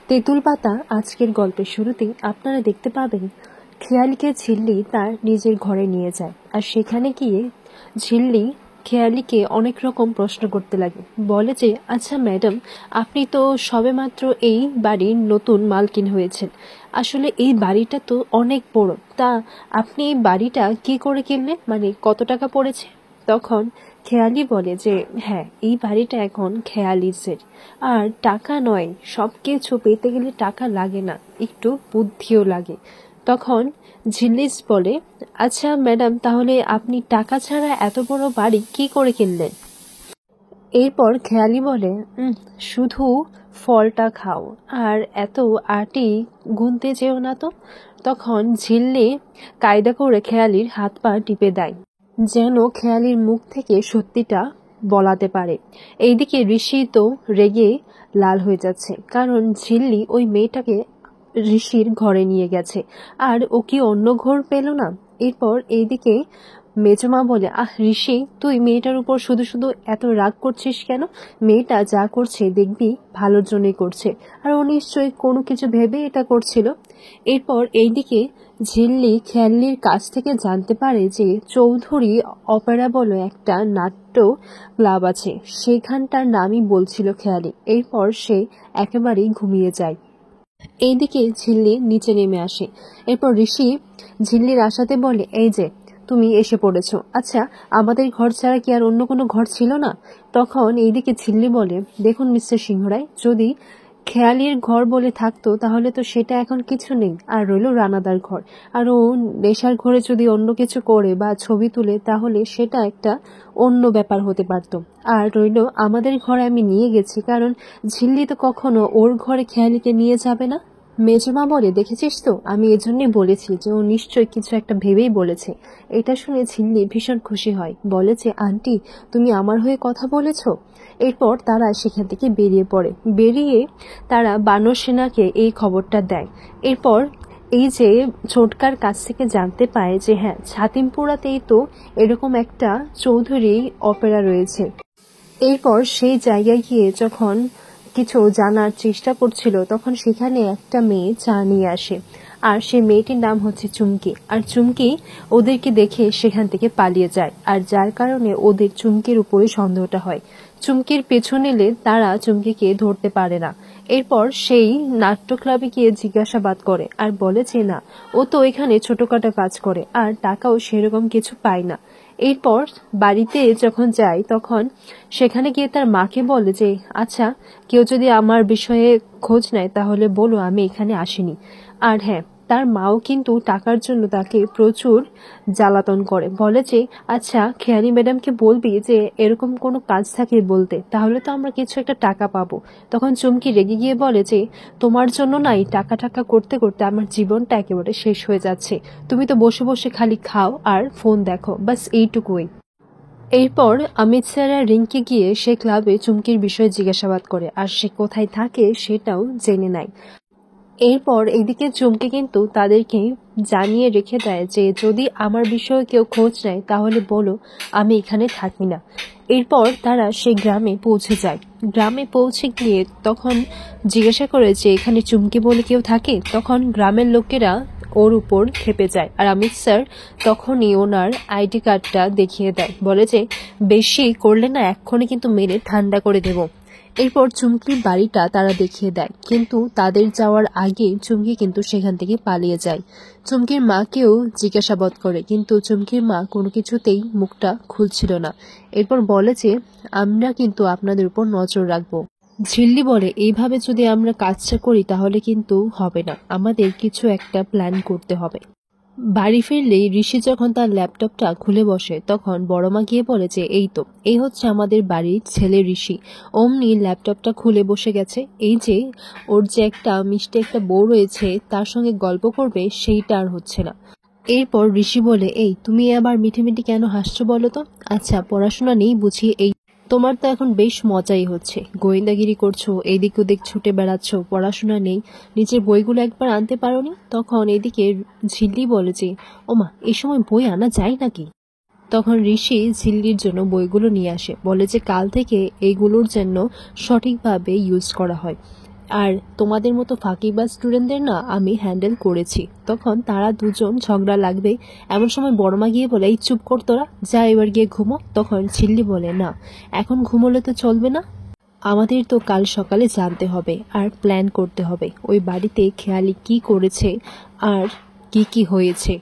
তেঁতুল পাতা আজকের গল্পের শুরুতেই আপনারা দেখতে পাবেন খেয়ালিকে ঝিল্লি তার নিজের ঘরে নিয়ে যায়। আর সেখানে গিয়ে ঝিল্লি খেয়ালিকে অনেক রকম প্রশ্ন করতে লাগে। বলে যে, আচ্ছা ম্যাডাম, আপনি তো সবেমাত্র এই বাড়ির নতুন মালকিন হয়েছেন। আসলে এই বাড়িটা তো অনেক বড়, তা আপনি এই বাড়িটা কি করে কিনলেন, মানে কত টাকা পড়েছে? তখন খেয়ালি বলে যে, হ্যাঁ, এই বাড়িটা এখন খেয়ালিজের, আর টাকা নয়, সব কিছু পেতে গেলে টাকা লাগে না, একটু বুদ্ধিও লাগে। তখন ঝিল্লিস বলে, আচ্ছা ম্যাডাম, তাহলে আপনি টাকা ছাড়া এত বড় বাড়ি কি করে কিনলেন? এরপর খেয়ালি বলে, শুধু ফলটা খাও আর এত আটি গুনতে যেও না তো। তখন ঝিল্লি কায়দা করে খেয়ালির হাত পা টিপে দেয়, যেন খেয়ালির মুখ থেকে সত্যিটা বলাতে পারে। এইদিকে ঋষি তো রেগে লাল হয়ে যাচ্ছে, কারণ ঝিল্লি ওই মেয়েটাকে ঋষির ঘরে নিয়ে গেছে, আর ও কি অন্য ঘর পেল না? এরপর এইদিকে মেজমা বলে, ঋষি, তুই মেয়েটার উপর শুধু শুধু এত রাগ করছিস কেন? মেয়েটা যা করছে দেখবি ভালোর জন্যই করছে, আর ও নিশ্চয়ই কোনো কিছু ভেবে এটা করছিল। এরপর এইদিকে ঝিল্লি খেয়ালির কাছ থেকে জানতে পারে যে চৌধুরী অপেরা বলে একটা নাট্য ক্লাব আছে, সেখানটার নামই বলছিল খেয়ালি। এরপর সে একেবারেই ঘুমিয়ে যায়। এইদিকে ঝিল্লি নিচে নেমে আসে। এরপর ঋষি ঝিল্লির আশাতে বলে, এই যে তুমি এসে পড়েছো, আচ্ছা আমাদের ঘর ছাড়া কি আর অন্য কোনো ঘর ছিল না? তখন এইদিকে ঝিল্লি বলে, দেখুন মিস্টার সিংহরায়, যদি খেয়ালির ঘর বলে থাকতো তাহলে তো সেটা এখন কিছু নেই, আর রইল রানাদার ঘর। আর ও নেশার ঘরে যদি অন্য কিছু করে বা ছবি তুলে তাহলে সেটা একটা অন্য ব্যাপার হতে পারত। আর রইল আমাদের ঘরে আমি নিয়ে গেছি, কারণ ঝিল্লি তো কখনো ওর ঘরে খেয়ালিকে নিয়ে যাবে না। মেজমা বলে, দেখেছিস তো, আমি এজন্যই বলেছি যে ও নিশ্চয়ই কিছু একটা ভেবেই বলেছে। এটা শুনে ঝিল্লি ভীষণ খুশি হয়, বলে যে, আন্টি, তুমি আমার হয়ে কথা বলেছ। এরপর তারা সেখান থেকে বেরিয়ে পড়ে। বেরিয়ে তারা বানর সেনাকে এই খবরটা দেয়। এরপর এই যে ছোটকার কাছ থেকে জানতে পায় যে হ্যাঁ, ছাতিমপুরাতেই তো এরকম একটা চৌধুরী অপেরা রয়েছে। এরপর সেই জায়গায় গিয়ে যখন কিছু জানার চেষ্টা করছিল, তখন সেখানে একটা মেয়ে চা নিয়ে আসে, আর সেই মেয়েটির নাম হচ্ছে চুমকি। আর চুমকি ওদেরকে দেখে সেখান থেকে পালিয়ে যায়, আর যার কারণে ওদের চুমকির উপরে সন্দেহটা হয়। চুমকির পেছন এলে তারা চুমকিকে ধরতে পারে না। এরপর সেই নাট্য ক্লাবে গিয়ে জিজ্ঞাসাবাদ করে, আর বলে যে না, ও তো এখানে ছোটখাটো কাজ করে আর টাকাও সেরকম কিছু পায় না। এরপর বাড়িতে যখন যায় তখন সেখানে গিয়ে তার মাকে বলে যে, আচ্ছা, কেউ যদি আমার বিষয়ে খোঁজ নেয় তাহলে বলো আমি এখানে আসিনি। আর হ্যাঁ, তার মাও কিন্তু টাকার জন্য তাকে প্রচুর জ্বালাতন করে। বলে যে, আচ্ছা খেয়ালি ম্যাডামকে বলবি যে এরকম কোনো কাজ থাকে বলতে, তাহলে তো আমরা কিছু একটা টাকা পাবো। তখন চুমকি রেগে গিয়ে বলে যে, তোমার জন্য না এই টাকা টাকা করতে করতে আমার জীবনটা একেবারে শেষ হয়ে যাচ্ছে। তুমি তো বসে বসে খালি খাও আর ফোন দেখো, বাস এইটুকুই। এরপর অমিত স্যার আর রিঙ্কি গিয়ে সে ক্লাবে চুমকির বিষয়ে জিজ্ঞাসাবাদ করে, আর সে কোথায় থাকে সেটাও জেনে নেয়। এরপর এদিকে চুমকি কিন্তু তাদেরকে জানিয়ে রেখে দেয় যে যদি আমার বিষয়ে কেউ খোঁজ নেয় তাহলে বলো আমি এখানে থাকি না। এরপর তারা সেই গ্রামে পৌঁছে যায়। গ্রামে পৌঁছে গিয়ে তখন জিজ্ঞাসা করে যে এখানে চুমকি বলে কেউ থাকে। তখন গ্রামের লোকেরা ওর উপর খেপে যায়, আর অমিত স্যার তখনই ওনার আইডি কার্ডটা দেখিয়ে দেয়, বলে যে বেশি করলে না এক্ষুনি কিন্তু মেরে ঠান্ডা করে দেব। এরপর চুমকির বাড়িটা তারা দেখিয়ে দেয়, কিন্তু তাদের যাওয়ার আগে চুমকি কিন্তু সেখান থেকে পালিয়ে যায়। চুমকির মাকেও জিজ্ঞাসাবাদ করে, কিন্তু চুমকির মা কোনো কিছুতেই মুখটা খুলছিল না। এরপর বলে যে আমরা কিন্তু আপনাদের উপর নজর রাখবো। ঝিল্লি বলে, এইভাবে যদি আমরা কাজটা করি তাহলে কিন্তু হবে না, আমাদের কিছু একটা প্ল্যান করতে হবে। বাড়ি ফিরলেই ঋষি যখন তার ল্যাপটপটা খুলে বসে তখন বড়মা গিয়ে বলে যে এই তো, এই হচ্ছে আমাদের বাড়ির ছেলে ঋষি। অমনি ল্যাপটপটা খুলে বসে গেছে। এই যে ওর যে একটা মিষ্টি একটা বউ রয়েছে তার সঙ্গে গল্প করবে সেইটা আর হচ্ছে না। এরপর ঋষি বলে, এই তুমি আবার মিটিমিটি কেন হাসছো বলো তো? আচ্ছা পড়াশোনা নেই বুঝি? এই তোমার তো এখন বেশ মজাই হচ্ছে, গোয়েন্দাগিরি করছো, এদিক ওদিক ছুটে বেড়াচ্ছ, পড়াশোনা নেই, নিজের বইগুলো একবার আনতে পারোনি? তখন এদিকে ঝিল্লি বলে যে, ওমা, এই সময় বই আনা যায় নাকি? তখন ঋষি ঝিল্লির জন্য বইগুলো নিয়ে আসে, বলে যে কাল থেকে এইগুলোর জন্য সঠিকভাবে ইউজ করা হয়। আর তোমাদের মতো ফাঁকিবাজ স্টুডেন্টদের না আমি হ্যান্ডেল করেছি। তখন তারা দুজন ঝগড়া লাগবে, এমন সময় বড়মা গিয়ে বলে, এই চুপ কর তোরা, যা এবার গিয়ে ঘুমো। তখন ঝিল্লি বলে, না এখন ঘুমোলে তো চলবে না, আমাদের তো কাল সকালে জানতে হবে আর প্ল্যান করতে হবে ওই বাড়িতে খেয়ালি কি করেছে আর কি কি হয়েছে।